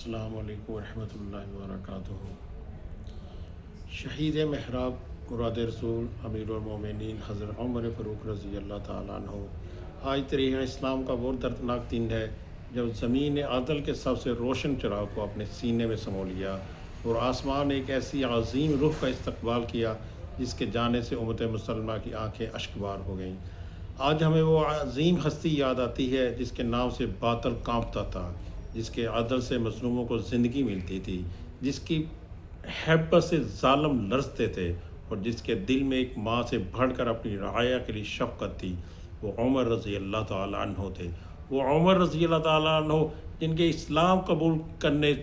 السلام علیکم ورحمۃ اللہ وبرکاتہ۔ شہید محراب مراد رسول امیر المومنین حضرت عمر فاروق رضی اللہ تعالیٰ عنہ۔ آج تاریخ اسلام کا وہ دردناک دن ہے جب زمین نے عدل کے سب سے روشن چراغ کو اپنے سینے میں سمو لیا اور آسمان نے ایک ایسی عظیم روح کا استقبال کیا جس کے جانے سے امت مسلمہ کی آنکھیں اشکبار ہو گئیں۔ آج ہمیں وہ عظیم ہستی یاد آتی ہے جس کے نام سے باطل کانپتا تھا، جس کے عدل سے مظلوموں کو زندگی ملتی تھی، جس کی حیبت سے ظالم لرزتے تھے اور جس کے دل میں ایک ماں سے بڑھ کر اپنی رعایا کے لیے شفقت تھی۔ وہ عمر رضی اللہ تعالیٰ عنہ تھے۔ وہ عمر رضی اللہ تعالیٰ عنہ جن کے اسلام قبول کرنے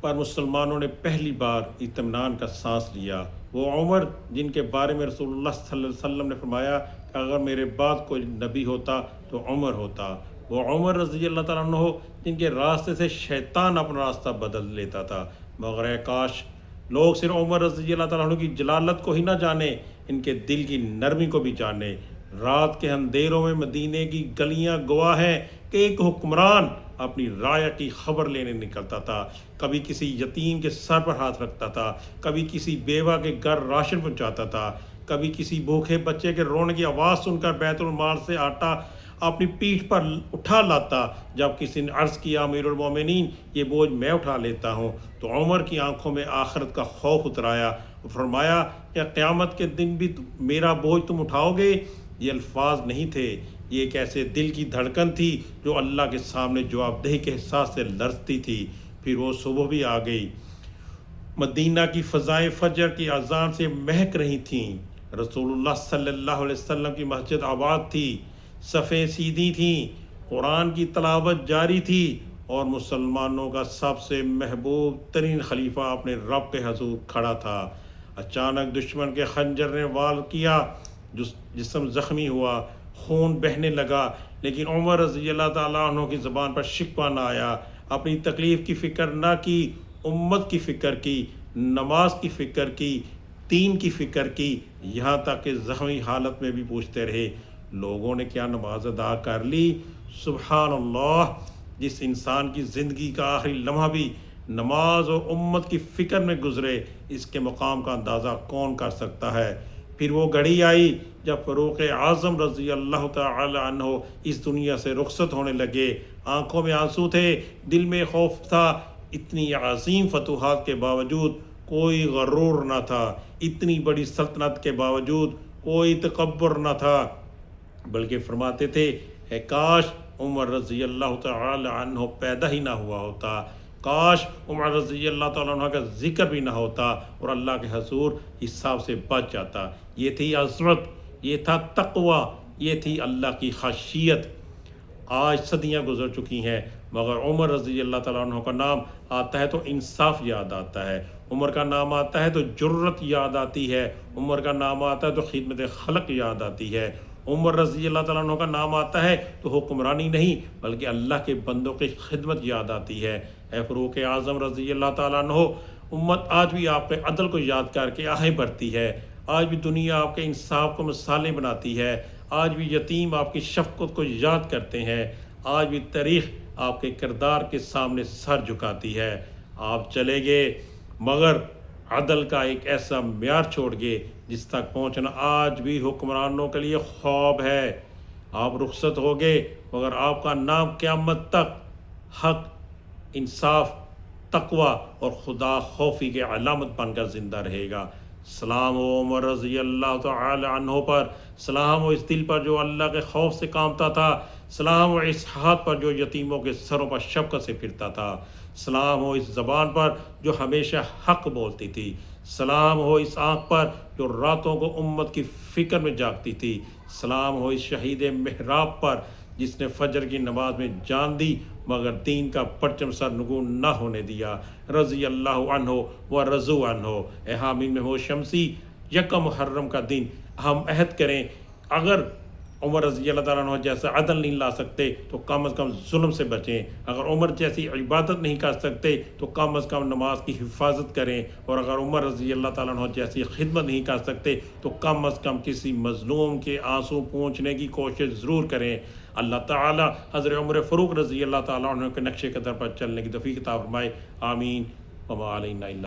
پر مسلمانوں نے پہلی بار اطمینان کا سانس لیا۔ وہ عمر جن کے بارے میں رسول اللہ صلی اللہ علیہ وسلم نے فرمایا کہ اگر میرے بعد کوئی نبی ہوتا تو عمر ہوتا۔ وہ عمر رضی اللہ تعالیٰ عنہ جن کے راستے سے شیطان اپنا راستہ بدل لیتا تھا، مگر اے کاش لوگ صرف عمر رضی اللہ تعالیٰ عنہ کی جلالت کو ہی نہ جانے، ان کے دل کی نرمی کو بھی جانے۔ رات کے اندھیروں میں مدینے کی گلیاں گواہ ہیں کہ ایک حکمران اپنی رعایا کی خبر لینے نکلتا تھا، کبھی کسی یتیم کے سر پر ہاتھ رکھتا تھا، کبھی کسی بیوہ کے گھر راشن پہنچاتا تھا، کبھی کسی بھوکے بچے کے رونے کی آواز سن کر بیت المال سے آٹا اپنی پیٹھ پر اٹھا لاتا۔ جب کسی نے عرض کیا امیر المومنین یہ بوجھ میں اٹھا لیتا ہوں، تو عمر کی آنکھوں میں آخرت کا خوف اترایا اور فرمایا کہ قیامت کے دن بھی میرا بوجھ تم اٹھاؤ گے؟ یہ الفاظ نہیں تھے، یہ ایک ایسے دل کی دھڑکن تھی جو اللہ کے سامنے جواب دہی کے احساس سے لرزتی تھی۔ پھر وہ صبح بھی آ گئی، مدینہ کی فضائیں فجر کی اذان سے مہک رہی تھیں، رسول اللہ صلی اللہ علیہ وسلم کی مسجد آباد تھی، صفیں سیدھی تھیں، قرآن کی تلاوت جاری تھی اور مسلمانوں کا سب سے محبوب ترین خلیفہ اپنے رب کے حضور کھڑا تھا۔ اچانک دشمن کے خنجر نے وار کیا، جسم زخمی ہوا، خون بہنے لگا، لیکن عمر رضی اللہ تعالیٰ عنہ کی زبان پر شکوہ نہ آیا۔ اپنی تکلیف کی فکر نہ کی، امت کی فکر کی، نماز کی فکر کی، دین کی فکر کی، یہاں تک کہ زخمی حالت میں بھی پوچھتے رہے لوگوں نے کیا نماز ادا کر لی؟ سبحان اللہ! جس انسان کی زندگی کا آخری لمحہ بھی نماز اور امت کی فکر میں گزرے، اس کے مقام کا اندازہ کون کر سکتا ہے؟ پھر وہ گھڑی آئی جب فاروق اعظم رضی اللہ تعالی عنہ اس دنیا سے رخصت ہونے لگے۔ آنکھوں میں آنسو تھے، دل میں خوف تھا۔ اتنی عظیم فتوحات کے باوجود کوئی غرور نہ تھا، اتنی بڑی سلطنت کے باوجود کوئی تکبر نہ تھا، بلکہ فرماتے تھے اے کاش عمر رضی اللہ تعالی عنہ پیدا ہی نہ ہوا ہوتا، کاش عمر رضی اللہ تعالیٰ عنہ کا ذکر بھی نہ ہوتا اور اللہ کے حضور حساب سے بچ جاتا۔ یہ تھی عظمت، یہ تھا تقوی، یہ تھی اللہ کی خشیت۔ آج صدیاں گزر چکی ہیں، مگر عمر رضی اللہ تعالیٰ عنہ کا نام آتا ہے تو انصاف یاد آتا ہے، عمر کا نام آتا ہے تو جرت یاد آتی ہے، عمر کا نام آتا ہے تو خدمت خلق یاد آتی ہے، عمر رضی اللہ تعالیٰ عنہ کا نام آتا ہے تو حکمرانی نہیں بلکہ اللہ کے بندوں کی خدمت یاد آتی ہے۔ اے فاروق اعظم رضی اللہ تعالیٰ عنہ، امت آج بھی آپ کے عدل کو یاد کر کے آہیں بھرتی ہے، آج بھی دنیا آپ کے انصاف کو مثالیں بناتی ہے، آج بھی یتیم آپ کی شفقت کو یاد کرتے ہیں، آج بھی تاریخ آپ کے کردار کے سامنے سر جھکاتی ہے۔ آپ چلے گئے مگر عدل کا ایک ایسا معیار چھوڑ گئے جس تک پہنچنا آج بھی حکمرانوں کے لیے خواب ہے۔ آپ رخصت ہو گئے مگر آپ کا نام قیامت تک حق، انصاف، تقوی اور خدا خوفی کے علامت بن کر زندہ رہے گا۔ سلام ہو عمر رضی اللہ تعالی عنہ پر، سلام ہو اس دل پر جو اللہ کے خوف سے کامتا تھا، سلام ہو اس ہاتھ پر جو یتیموں کے سروں پر شفقت سے پھرتا تھا، سلام ہو اس زبان پر جو ہمیشہ حق بولتی تھی، سلام ہو اس آنکھ پر جو راتوں کو امت کی فکر میں جاگتی تھی، سلام ہو اس شہید محراب پر جس نے فجر کی نماز میں جان دی مگر دین کا پرچم سر نگوں نہ ہونے دیا، رضی اللہ عنہ و رضوا عنہ۔ اے حامل محمود شمسی، یکم محرم کا دن ہم عہد کریں، اگر عمر رضی اللہ تعالیٰ عنہ جیسا عدل نہیں لا سکتے تو کم از کم ظلم سے بچیں، اگر عمر جیسی عبادت نہیں کر سکتے تو کم از کم نماز کی حفاظت کریں، اور اگر عمر رضی اللہ تعالیٰ عنہ جیسی خدمت نہیں کر سکتے تو کم از کم کسی مظلوم کے آنسو پونچھنے کی کوشش ضرور کریں۔ اللہ تعالیٰ حضرت عمر فاروق رضی اللہ تعالیٰ عنہ کے نقش قدم پر چلنے کی توفیق عطا فرمائے، آمین۔ وما علینا الا